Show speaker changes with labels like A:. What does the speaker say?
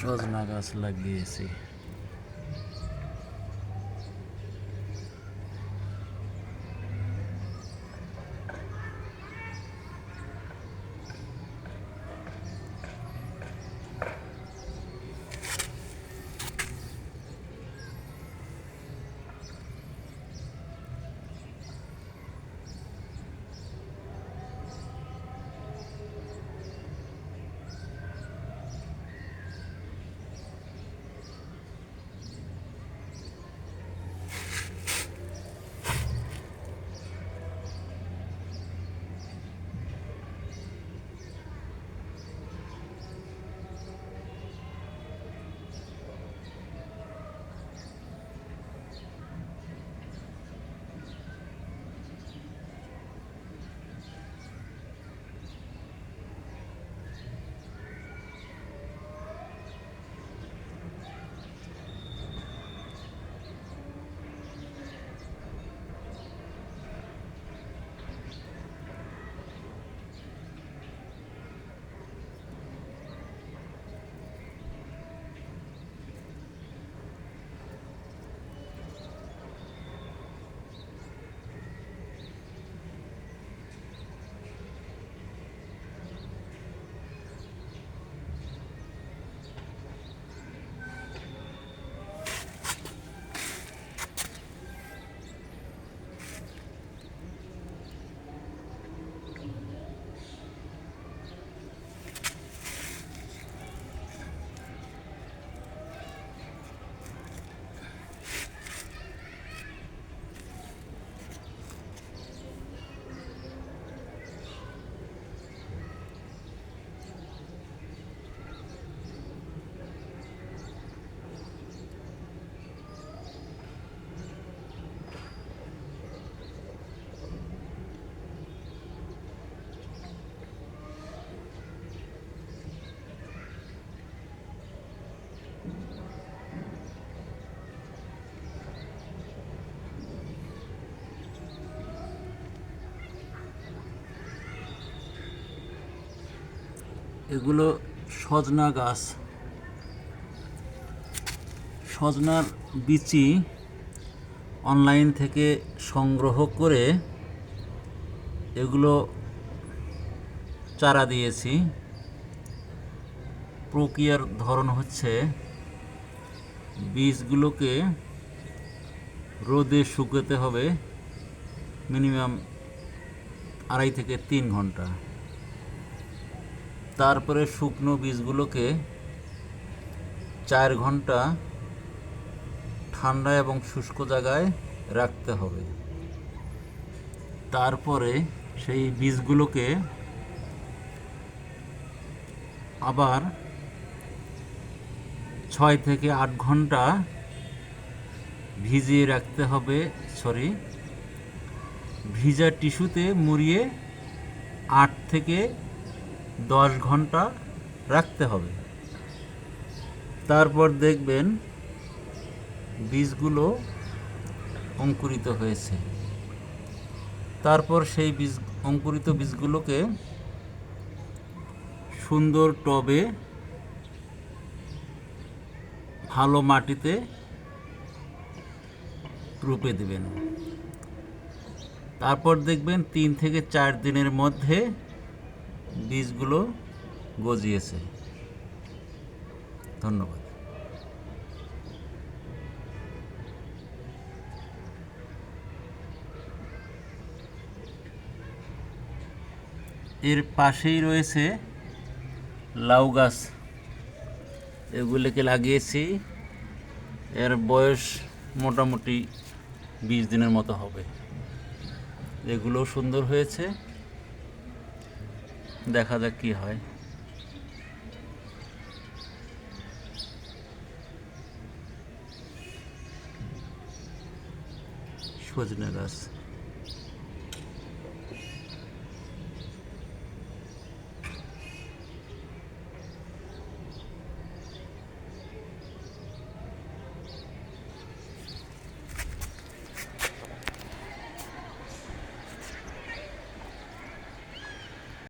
A: সজনা গাছ লাগিয়েছি। এগুলো সজনা গাছ। সজনার বীচি অনলাইন থেকে সংগ্রহ করে এগুলো চারা দিয়েছি। প্রক্রিয়ার ধরন হচ্ছে বীজগুলোকে রোদে শুকাতে হবে মিনিমাম 2.5 থেকে 3 ঘন্টা। তারপরে শুকনো বীজগুলোকে 4 ঘন্টা ঠান্ডা এবং শুষ্ক জায়গায় রাখতে হবে। তারপরে সেই বীজগুলোকে আবার 6 থেকে 8 ঘন্টা ভিজিয়ে রাখতে হবে। ভিজা টিস্যুতে মুড়িয়ে 8 থেকে 10 ঘন্টা রাখতে হবে। তারপর দেখবেন বীজগুলো অঙ্কুরিত হয়েছে। তারপর সেই অঙ্কুরিত বীজগুলোকে সুন্দর টবে ভালো মাটিতে রুপে দেবেন। তারপর দেখবেন 3 থেকে 4 দিনের মধ্যে বীজগুলো গজিয়েছে। ধন্যবাদ। এর পাশেই রয়েছে লাউ গাছ। এগুলোকে লাগিয়েছি। এর বয়স মোটামুটি 20 দিনের মতো হবে। এগুলো সুন্দর হয়েছে। দেখা যাক কি হয়। সজনে গাছ।